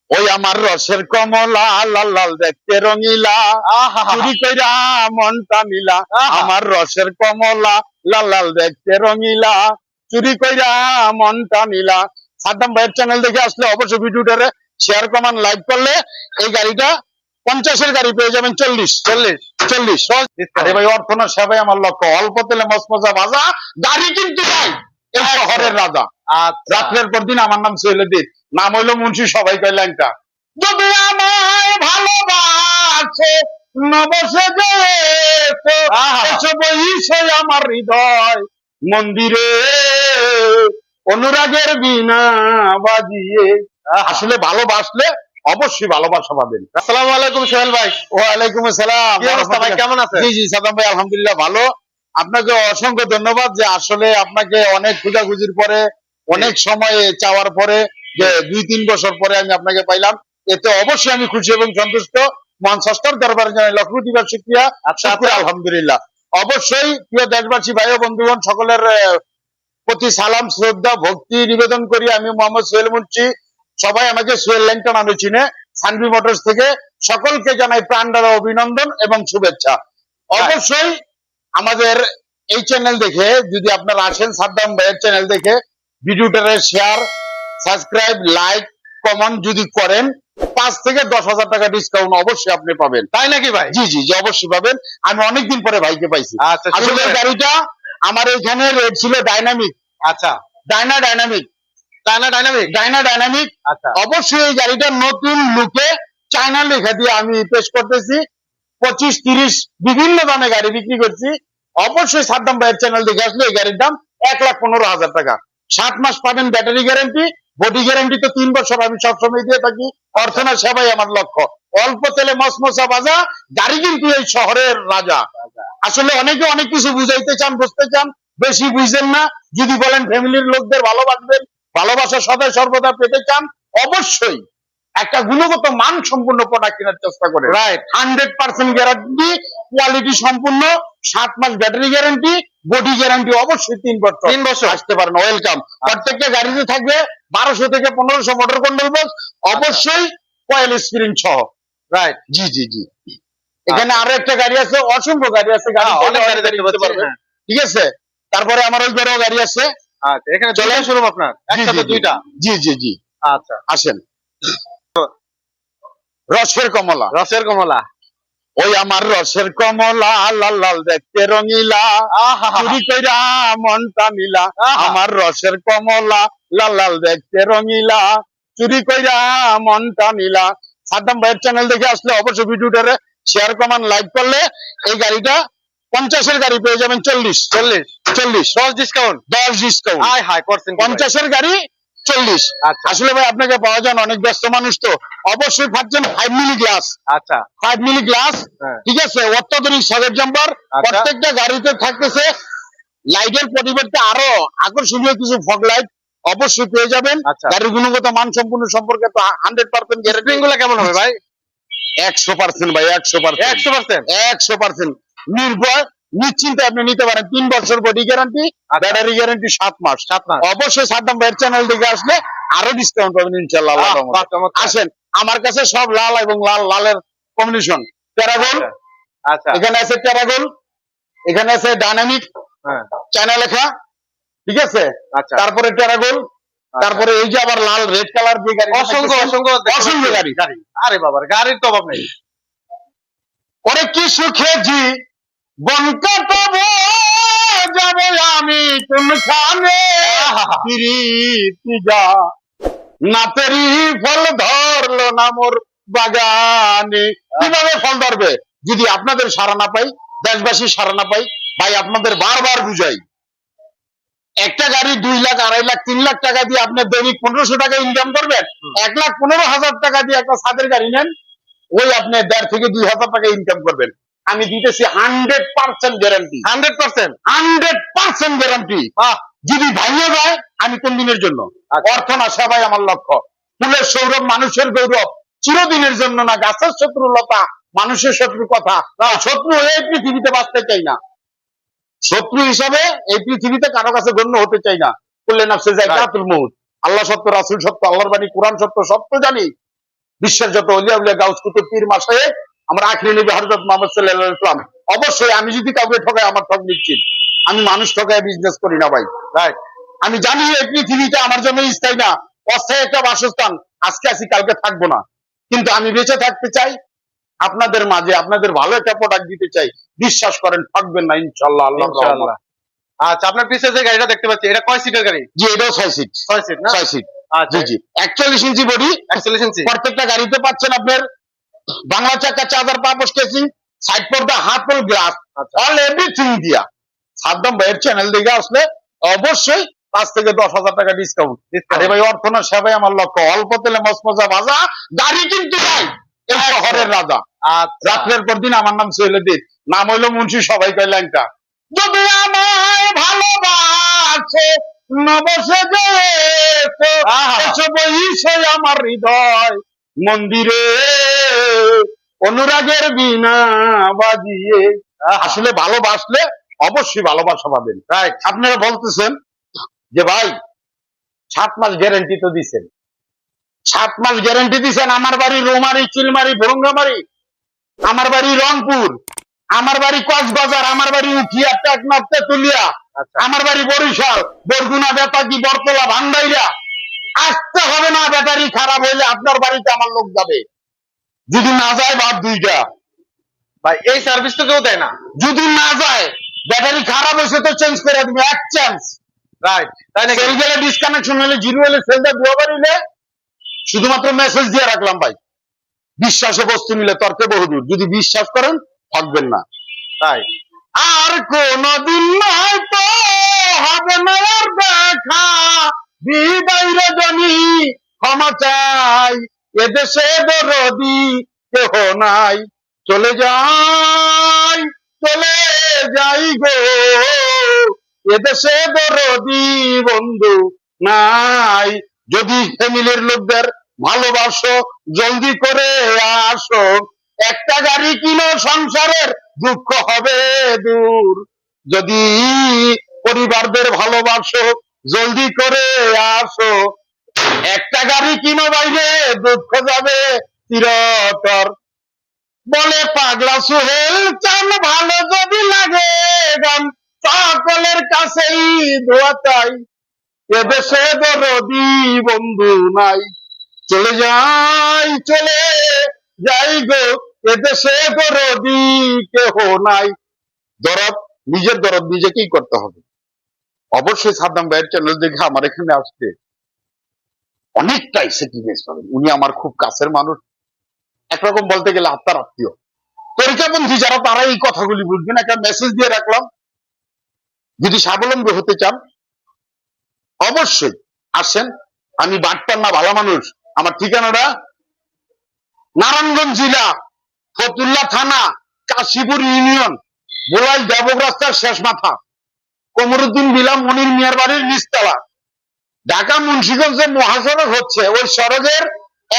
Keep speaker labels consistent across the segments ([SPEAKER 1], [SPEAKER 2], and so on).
[SPEAKER 1] ওই আমার রসের কমলা লাল লাল দেখতে রঙিলা, চুরি কইরা মনটা মিলা। আমার রসের কমলা লাল লাল দেখতে রঙিলা, চুরি কইরা মনটা মিলা। সাদ্দাম ভাইয়ের চ্যানেল দেখে আসলে অবশ্যই ভিডিওটারে শেয়ার কমান লাইক করলে এই গাড়িটা 50-এর গাড়ি পেয়ে যাবেন 40। আরে ভাই অর্থ না সেবাই আমার লক্ষ্য। অল্প তেলে মসমসা ভাজা গাড়ি কিন্তু ভাই এই শহরের রাজা। রাত্রের পর দিন আমার নাম সোহেলুদ্দিন, নাম হইলো মুন্সি, সবাই কয় ল্যাংটা। যদি আমায় ভালোবাসে নবসে বইছে আমার হৃদয় মন্দিরে অনুরাগের বিনা বাজিয়ে। আসলে ভালোবাসলে অবশ্যই ভালোবাসা পাবেন।
[SPEAKER 2] আসসালামু আলাইকুম সোহেল ভাই।
[SPEAKER 1] ওয়ালাইকুম আসসালাম।
[SPEAKER 2] কি অবস্থা ভাই, কেমন আছেন?
[SPEAKER 1] জি জি সাদ্দাম ভাই আলহামদুলিল্লাহ ভালো। আপনাকে অসংখ্য ধন্যবাদ যে আসলে আপনাকে অনেক খোঁজাখুঁজির পরে অনেক সময় চাওয়ার পরে যে 2-3 বছর পরে আমি আপনাকে পাইলাম, এতে অবশ্যই আমি খুশি এবং সন্তুষ্ট। মহান স্রষ্টার দরবারে জানাই লক্ষ কোটি শুকরিয়া। আলহামদুলিল্লাহ। অবশ্যই প্রিয় দেশবাসী ভাই ও বন্ধুগণ সকলের প্রতি সালাম শ্রদ্ধা ভক্তি নিবেদন করি। আমি মোহাম্মদ সোহেল মুন্সি, সবাই আমাকে সোহেল ল্যাংটা নামে চিনে। সানভি মোটরস থেকে সকলকে জানাই প্রাণ ঢালা অভিনন্দন এবং শুভেচ্ছা। অবশ্যই আমাদের এই চ্যানেল দেখে যদি আপনারা আসেন, সাদ্দাম ভাইয়ের চ্যানেল দেখে ভিডিওটারে শেয়ার, সাবস্ক্রাইব, লাইক, কমেন্ট যদি করেন 5 থেকে 10,000 টাকা ডিসকাউন্ট অবশ্যই আপনি পাবেন।
[SPEAKER 2] তাই নাকি ভাই?
[SPEAKER 1] জি জি জি অবশ্যই পাবেন। আমি অনেকদিন পরে ভাইকে পাইছি।
[SPEAKER 2] আচ্ছা,
[SPEAKER 1] আসলে গাড়িটা আমার এখানে রেট ছিল ডাইনামিক।
[SPEAKER 2] আচ্ছা,
[SPEAKER 1] ডাইনামিক।
[SPEAKER 2] আচ্ছা,
[SPEAKER 1] অবশ্যই এই গাড়িটা নতুন লুকে চায়না লেখা দিয়ে আমি পেশ করতেছি। 25-30 বিভিন্ন দামে গাড়ি বিক্রি করছি। অবশ্যই সাদ্দাম ভাইয়ের চ্যানেল দেখে আসলে এই গাড়ির দাম 1,15,000 টাকা। 7 মাস পাবেন ব্যাটারি গ্যারান্টি, বডি গ্যারান্টি তো 3 বছর আমি সবসময় দিয়ে থাকি। অর্থনা সেবাই আমার লক্ষ্য। অল্প তেলে মসমসা ভাজা গাড়ি কিন্তু এই শহরের রাজা। আসলে অনেকে অনেক কিছু বুঝাইতে চান, বুঝতে চান, বেশি বুঝেন না। যদি বলেন ফ্যামিলির লোকদের ভালোবাসবেন, ভালোবাসা সদাই সর্বদা পেতে চান, অবশ্যই একটা গুণগত মান সম্পূর্ণ প্রোডাক্ট কেনার চেষ্টা করে।
[SPEAKER 2] রাইট।
[SPEAKER 1] 100% গ্যারান্টি, কোয়ালিটি সম্পূর্ণ, 7 মাস ব্যাটারি গ্যারান্টি, বডি গ্যারান্টি অবশ্যই 3 বছর।
[SPEAKER 2] 3 বছর
[SPEAKER 1] আসতে পারেন, ওয়েলকাম। প্রত্যেকটা গাড়িতে থাকবে 1200 থেকে 1500 মোটর কন্ট্রোল বক্স, অবশ্যই কয়েল স্প্রিং সহ।
[SPEAKER 2] রাইট।
[SPEAKER 1] জি জি জি। এখানে আরো একটা গাড়ি আছে, অসংখ্য গাড়ি আছে,
[SPEAKER 2] অনেক গাড়ি দেখতে পাচ্ছি।
[SPEAKER 1] ঠিক আছে। তারপরে আমার ওই বড় গাড়ি আছে।
[SPEAKER 2] আচ্ছা, এখানে চলে শোরুম আপনার একসাথে দুইটা?
[SPEAKER 1] জি জি জি।
[SPEAKER 2] আচ্ছা,
[SPEAKER 1] আসেন। রসের কমলা।
[SPEAKER 2] রসের কমলা।
[SPEAKER 1] ওই আমার রসের কমলা লাল লাল দেখতে রঙিলা, চুরি কইরা মনটা মিলা। আমার রসের কমলা লাল লাল দেখতে রঙিলা, চুরি কইরা মনটা মিলা। সাদ্দাম ভাইয়ের চ্যানেল দেখে আসলে অবশ্যই ভিডিওটারে শেয়ার কমান লাইক করলে এই গাড়িটা 50-এর গাড়ি পেয়ে যাবেন 40।
[SPEAKER 2] 10 ডিসকাউন্ট।
[SPEAKER 1] 10 ডিসকাউন্ট।
[SPEAKER 2] হাই হাই করছেন।
[SPEAKER 1] 50-এর গাড়ি 40।
[SPEAKER 2] আচ্ছা,
[SPEAKER 1] আসলে ভাই আপনাকে পাওয়া যান, অনেক ব্যস্ত মানুষ তো। অবশ্যই পাচ্ছেন 5 মিলি গ্লাস।
[SPEAKER 2] আচ্ছা,
[SPEAKER 1] 5 মিলি গ্লাস।
[SPEAKER 2] হ্যাঁ।
[SPEAKER 1] ঠিক আছে। অত্যাধুনিক সকেট জাম্পার। প্রত্যেকটা গাড়িতে থাকতেছে লাইটের পরিবর্তে আরো আকর্ষণীয় কিছু ফগ লাইট অবশ্যই পেয়ে যাবেন। গাড়ির গুণগত মান সম্পূর্ণ সম্পর্কে তো 100% গ্যারান্টি।
[SPEAKER 2] গুলো কেমন হবে ভাই?
[SPEAKER 1] 100% ভাই, 100%। 100% নির্ভয় নিশ্চিন্তে আপনি নিতে পারেন। 3 বছর বডি গ্যারান্টি, ব্যাটারি গ্যারান্টি 7 মাস। অবশ্যই সাদ্দাম ভাইয়ের চ্যানেল দেখে আসলে আরো ডিসকাউন্ট পাবেন ইনশাআল্লাহ। আসেন, আমার কাছে সব লাল এবং লালের কম্বিনেশন। প্যারাগন।
[SPEAKER 2] আচ্ছা,
[SPEAKER 1] এখানে আছে প্যারাগন, এখানে আছে ডাইনামিক, চায়না লেখা। ঠিক আছে।
[SPEAKER 2] আচ্ছা,
[SPEAKER 1] তারপরে প্যারাগন, তারপরে এই যে আবার লাল রেড কালার যে গাড়ি,
[SPEAKER 2] অসংখ্য গাড়ি। আরে বাবার গাড়ির তো অভাব নেই।
[SPEAKER 1] অনেক কি সুখে জি বন কাটাবো, যাবো আমি কোনখানে, প্রীতি যা না তেরি ফল ধরলো না মোর বাগানে। কিভাবে ফল ধরবে যদি আপনাদের সাড়া না পাই, দেশবাসী সাড়া না পাই? ভাই আপনাদের বারবার বুঝাই, একটা গাড়ি 2 লাখ, 2.5 লাখ, 3 লাখ টাকা দিয়ে আপনি দৈনিক 1500 টাকা ইনকাম করবেন। 1,15,000 টাকা দিয়ে একটা ছাদের গাড়ি নেন, ওই আপনি 1.5 থেকে 2,000 টাকা ইনকাম করবেন। আমি দিতেছি 100% গ্যারান্টি। 100% গ্যারান্টি। যদি ভাইয়া যায় আমি 3 দিনের জন্য। অর্থ না সেবাই আমার লক্ষ্য। ফুলের সৌরভ মানুষের গৌরব, চিরদিনের জন্য না। গাছের শত্রু লতা, মানুষের শত্রু কথা। শত্রু হয়ে এই পৃথিবীতে বাঁচতে চাই না, শত্রু হিসাবে এই পৃথিবীতে কারো কাছে গণ্য হতে চাই না। করলে নাফসে যায় কাতুল মউত। আল্লাহ সত্য, রাসূল সত্য, আল্লাহর বাণী কোরআন সত্য, সত্য জানি। বিশ্বের যত অলিয়া উলিয়া গাউস কুতুব পীর মাশায়েখ আমার আখিরি নবী হযরত মুহাম্মদ সাল্লাল্লাহু আলাইহি ওয়াসাল্লাম। অবশ্যই আমি যদি কাউকে ঠকাই আমার ঠক নিশ্চিত। আমি মানুষ ঠকায় বিজনেস করি না ভাই।
[SPEAKER 2] রাইট।
[SPEAKER 1] আমি জানি এই পৃথিবীটা আমার জন্য স্থায়ী না, অস্থায়ী একটা বাসস্থান। আজকে আছি কালকে থাকবো না, কিন্তু আমি বেঁচে থাকতে চাই আপনাদের মাঝে, আপনাদের ভালো একটা প্রোডাক্ট দিতে চাই। বিশ্বাস করেন, ঠকবেন না ইনশাআল্লাহ। আল্লাহ
[SPEAKER 2] ইনশাআল্লাহ। আচ্ছা, আপনার পিছনে যে গাড়িটা দেখতে পাচ্ছি এটা কয় সিটের গাড়ি?
[SPEAKER 1] জি, এটাও 6 সিট।
[SPEAKER 2] 6 সিট না?
[SPEAKER 1] 6 সিট।
[SPEAKER 2] আচ্ছা।
[SPEAKER 1] জি জি, 41 ইঞ্চি বডি,
[SPEAKER 2] 41 ইঞ্চি।
[SPEAKER 1] প্রত্যেকটা গাড়িতে পাচ্ছেন আপনার বাংলা চাকা, চার্জার, পাপোশ কেসিং, সাইড পর্দা, হাফল গ্লাস,
[SPEAKER 2] আচ্ছা।
[SPEAKER 1] অল এভরিথিং দিয়া। সাদ্দাম ভাইয়ের চ্যানেল দেখে আসলে অবশ্যই 5 থেকে 10,000 টাকা ডিসকাউন্ট। আরে ভাই, অর্থ না সেবাই আমার লক্ষ্য। অল্প তেলে মসমজা ভাজা গাড়ি কিন্তু ভাই এই শহরের রাজা।
[SPEAKER 2] আচ্ছা।
[SPEAKER 1] রাত্রের পর দিন আমার নাম সৈয়দুদ্দিন, নাম হইলো মুন্সি, সবাই কয় ল্যাংটা। যদি আমায় ভালোবাসে নবসে যেতে,
[SPEAKER 2] আহা।
[SPEAKER 1] এসো বইসে আমার হৃদয় মন্দিরে অনুরাগের বীণা বাজিয়ে। আসলে ভালোবাসলে অবশ্যই ভালোবাসা পাবেন।
[SPEAKER 2] রাইট।
[SPEAKER 1] আপনারা বলতেছেন যে ভাই 7 মাস গ্যারান্টি তো দিচ্ছেন, 7 মাস গ্যারান্টি দিচ্ছেন। আমার বাড়ি রৌমারি, চিলমারি, ভরঙ্গামারি, আমার বাড়ি রংপুর, আমার বাড়ি কক্সবাজার, আমার বাড়ি উখিয়া, টেকনাফ, তেতুলিয়া,
[SPEAKER 2] আচ্ছা।
[SPEAKER 1] আমার বাড়ি বরিশাল, বরগুনা, বেতাগী, বরতলা, ভান্ডাইরা। আসতে হবে না, ব্যাটারি খারাপ হইলে আপনার বাড়িতে আমার লোক যাবে। যদি না যায় বাদ দুইটা।
[SPEAKER 2] ভাই এই সার্ভিস তো কেউ দেয় না।
[SPEAKER 1] যদি না যায়, ব্যাটারি খারাপ হয়েছে তো চেঞ্জ করে দিবে, এক চান্স।
[SPEAKER 2] রাইট, তাই নাকি?
[SPEAKER 1] সেল গেলে ডিসকানেকশন হলে, জিরো হলে, সেলটা দুবার হইলে শুধুমাত্র মেসেজ দিয়ে রাখলাম ভাই। বিশ্বাসে বস্তু নিলে তর্কে বহুদূর। যদি বিশ্বাস করেন থাকবেন না।
[SPEAKER 2] তাই
[SPEAKER 1] আর কোনদিন হয়তো হবে না আর দেখা, বিদায় রজনী ক্ষমা চাই, এদেশে দরদি কেহ নাই। চলে যাই, চলে যাই গো, এদেশে দরদি বন্ধু নাই। যদি ফ্যামিলির লোকদের ভালোবাসো, জলদি করে আসো। একটা গাড়ি কিনো, সংসারের দুঃখ হবে দূর। যদি পরিবারদের ভালোবাসো, জলদি করে আসো। একটা গাড়ি কিনো বাইরে, দুঃখ যাবে চিরতর। বলে পাগলা সোহেল চান, ভালো যদি লাগে গান, সকলের কাছেই দোয়া চাই, এদেশে দরদি বন্ধু নাই। চলে যাই, চলে যাই গো, এদেশে দরদি কেহ নাই। দরদ, নিজের দরদ নিজেকেই করতে হবে। অবশ্যই সাদ্দাম ভাইয়ের চ্যানেল দেখে আমার এখানে আসতে অনেকটাই সেক্রিফাইস পাবেন। উনি আমার খুব কাছের মানুষ, একরকম বলতে গেলে আত্মার আত্মীয়। তরিকাপন্থী যারা, তারা এই কথাগুলি বুঝবেন। একটা মেসেজ দিয়ে রাখলাম, যদি স্বাবলম্বী হতে চান অবশ্যই আসেন। আমি বাটপার না, ভালো মানুষ। আমার ঠিকানাটা নারায়ণগঞ্জ জেলা, ফতুল্লা থানা, কাশীপুর ইউনিয়ন, বোলাই দেবক রাস্তার শেষ মাথা, কমরুদ্দিন বিলাম মনির মিয়ার বাড়ির নিচতলা। ঢাকা মুন্সিগঞ্জে মহাসড়ক হচ্ছে, ওই সড়কের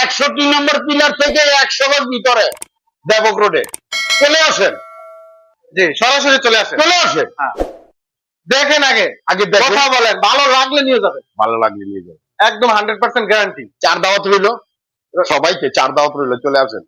[SPEAKER 1] 61 নম্বর পিলার থেকে 100 গজ ভিতরে দেবক রোডে। চলে আসেন,
[SPEAKER 2] জি, সরাসরি চলে আসেন।
[SPEAKER 1] চলে আসেন।
[SPEAKER 2] দেখেন আগে,
[SPEAKER 1] আগে দেখেন,
[SPEAKER 2] কথা বলেন, ভালো লাগলে নিয়ে যাবেন।
[SPEAKER 1] ভালো লাগলে নিয়ে যাবেন।
[SPEAKER 2] একদম 100% গ্যারান্টি।
[SPEAKER 1] 4 দাওয়াত রইল সবাইকে, 4 দাওয়াত রইল, চলে আসেন।